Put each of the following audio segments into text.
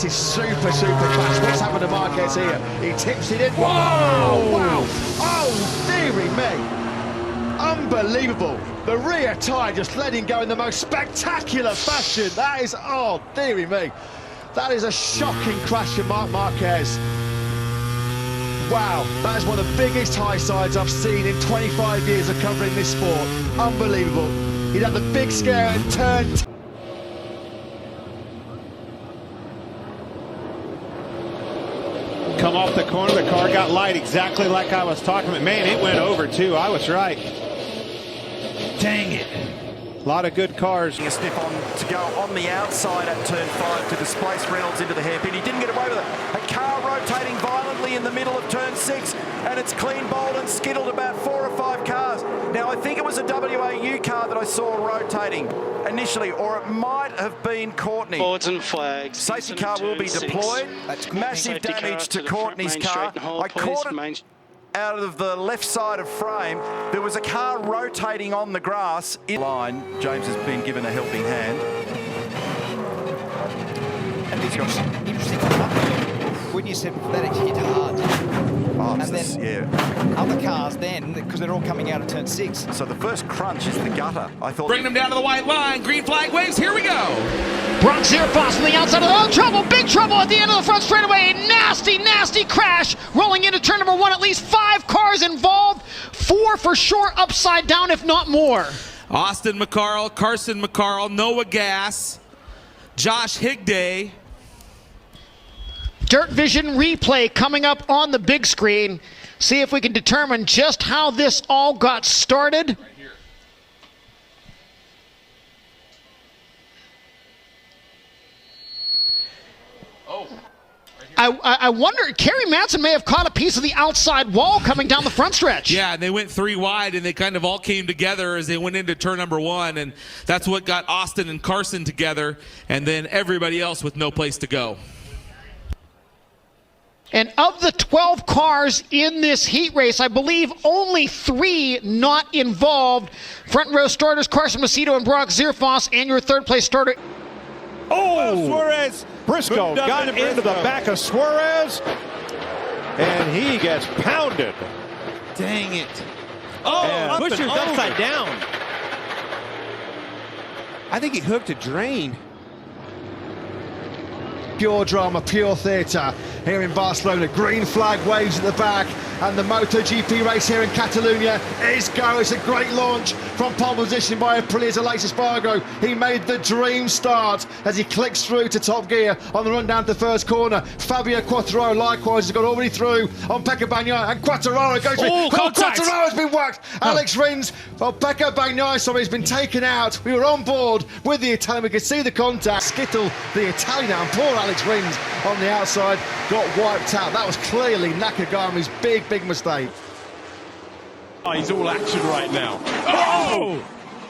This is super fast. What's happened to Marquez here? He tips it in. Whoa! Wow! Oh, dearie me! Unbelievable. The rear tyre just letting go in the most spectacular fashion. That is, oh, dearie me. That is a shocking crash from Marc Marquez. Wow, that is one of the biggest high sides I've seen in 25 years of covering this sport. Unbelievable. He'd had the big scare and turned. Come off the corner, the car got light exactly like I was talking about. Man, it went over too. I was right. Dang it. A lot of good cars. A step on to go on the outside at turn 5 to displace Reynolds into the hairpin. He didn't get away with it. A car rotating violently in the middle of turn 6, and it's clean bowled and skittled about 4 or 5 cars. Now, I think it was a WAU car that I saw rotating initially, or it might have been Courtney. Boards and flags. Safety car will be deployed. Massive damage to Courtney's car. I caught it out of the left side of frame. There was a car rotating on the grass in line. James has been given a helping hand. And it's interesting when you said that it hit hard. Oh, and then other cars then, because they're all coming out of turn 6. So the first crunch is the gutter. I thought. Bring them down to the white line. Green flag waves. Here we go. Brock Zierfoss on the outside of the trouble, big trouble at the end of the front straightaway. Nasty crash rolling into turn number 1. At least 5 cars involved, 4 for sure, upside down if not more. Austin McCarl, Carson McCarl, Noah Gass, Josh Higday. Dirt Vision replay coming up on the big screen. See if we can determine just how this all got started. I wonder, Kerry Manson may have caught a piece of the outside wall coming down the front stretch. Yeah, and they went 3 wide, and they kind of all came together as they went into turn number 1, and that's what got Austin and Carson together, and then everybody else with no place to go. And of the 12 cars in this heat race, I believe only 3 not involved. Front row starters, Carson Macedo and Brock Zierfoss, and your third place starter. Oh, Suarez. Briscoe got into the back of Suarez, and he gets pounded. Dang it. Oh, Buscher's upside down. I think he hooked a drain. Pure drama, pure theatre here in Barcelona. Green flag waves at the back, and the MotoGP race here in Catalonia is go. It's a great launch from pole position by Aprilia's Alexis Spargo. He made the dream start as he clicks through to top gear on the run down to the first corner. Fabio Quartararo likewise has got already through on Pecco Bagnaia, and Quartararo goes through. Quartararo's been whacked. Alex Rins, Pecco Bagnaia, has been taken out. We were on board with the Italian. We could see the contact. Skittle the Italian, and poor Alex Rins on the outside got wiped out. That was clearly Nakagami's big mistake. Oh, he's all action right now. Oh!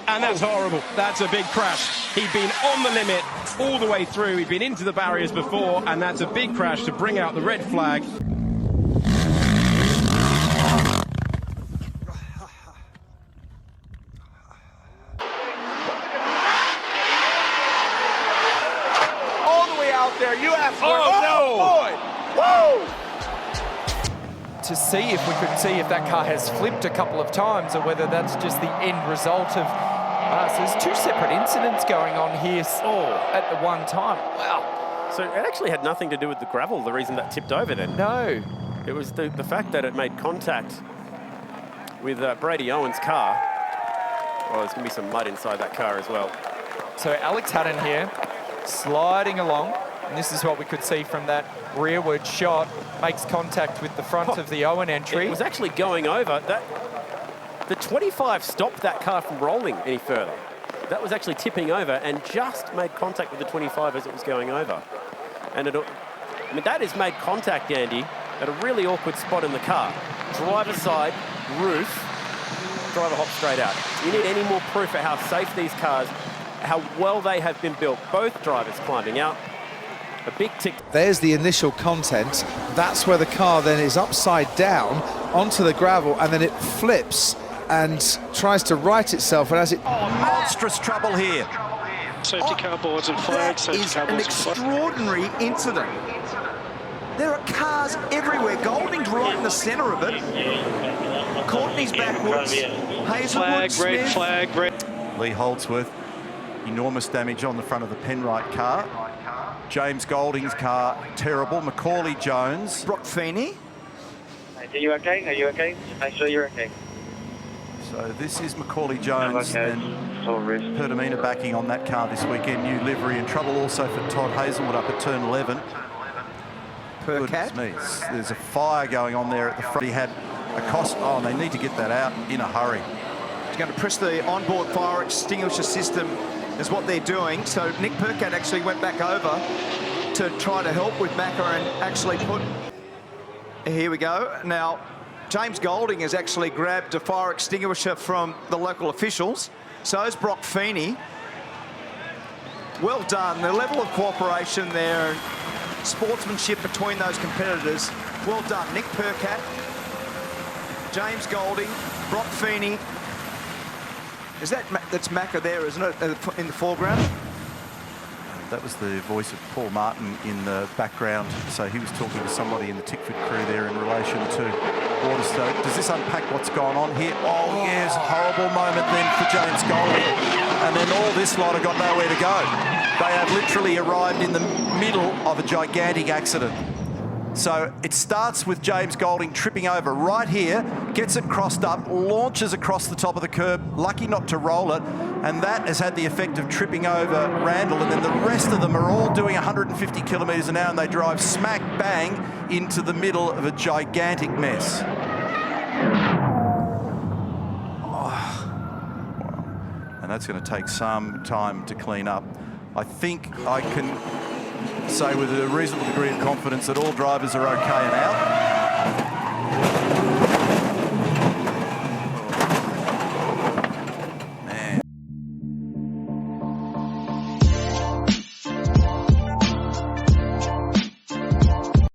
And that's horrible. That's a big crash. He'd been on the limit all the way through. He'd been into the barriers before, and that's a big crash to bring out the red flag. All the way out there, you have boy! Whoa! To see if we could see if that car has flipped a couple of times or whether that's just the end result of so there's 2 separate incidents going on here at the one time. Wow. So it actually had nothing to do with the gravel, the reason that tipped over then. No. It was the fact that it made contact with Brady Owen's car. Oh, there's going to be some mud inside that car as well. So Alex Hutton here, sliding along. And this is what we could see from that rearward shot. Makes contact with the front of the Owen entry. It was actually going over. The 25 stopped that car from rolling any further. That was actually tipping over and just made contact with the 25 as it was going over. And that has made contact, Andy, at a really awkward spot in the car. Driver side, roof, driver hop straight out. You need any more proof of how safe these cars, how well they have been built. Both drivers climbing out. A big tick. There's the initial content. That's where the car then is upside down onto the gravel, and then it flips and tries to right itself. And as it... Oh, monstrous trouble here. Safety car boards and flags. That is an extraordinary incident. There are cars everywhere. Golding's right in the centre of it. Courtney's backwards. Hazelwood, Smith. Flag, red. Lee Holdsworth, enormous damage on the front of the Penrite car. James Golding's car, terrible. Macaulay Jones. Brock Feeney. Are you okay? Are you okay? Make sure you're okay. So this is Macaulay Jones and Pertamina backing on that car this weekend. New livery, and trouble also for Todd Hazelwood up at turn 11. Goodness me, there's a fire going on there at the front. He had a cost. Oh, and they need to get that out in a hurry. He's going to press the onboard fire extinguisher system is what they're doing. So Nick Percat actually went back over to try to help with Macca and actually put... Here we go. Now, James Golding has actually grabbed a fire extinguisher from the local officials. So is Brock Feeney. Well done. The level of cooperation there, sportsmanship between those competitors. Well done. Nick Percat, James Golding, Brock Feeney. That's Macca there, isn't it, in the foreground? That was the voice of Paul Martin in the background. So he was talking to somebody in the Tickford crew there in relation to Waterstoke. Does this unpack what's gone on here? Oh, yes, horrible moment then for James Golding. And then all this lot have got nowhere to go. They have literally arrived in the middle of a gigantic accident. So it starts with James Golding tripping over right here, gets it crossed up, launches across the top of the curb, lucky not to roll it, and that has had the effect of tripping over Randall, and then the rest of them are all doing 150 kilometres an hour, and they drive smack bang into the middle of a gigantic mess. And that's going to take some time to clean up. I think I can say with a reasonable degree of confidence that all drivers are okay and out.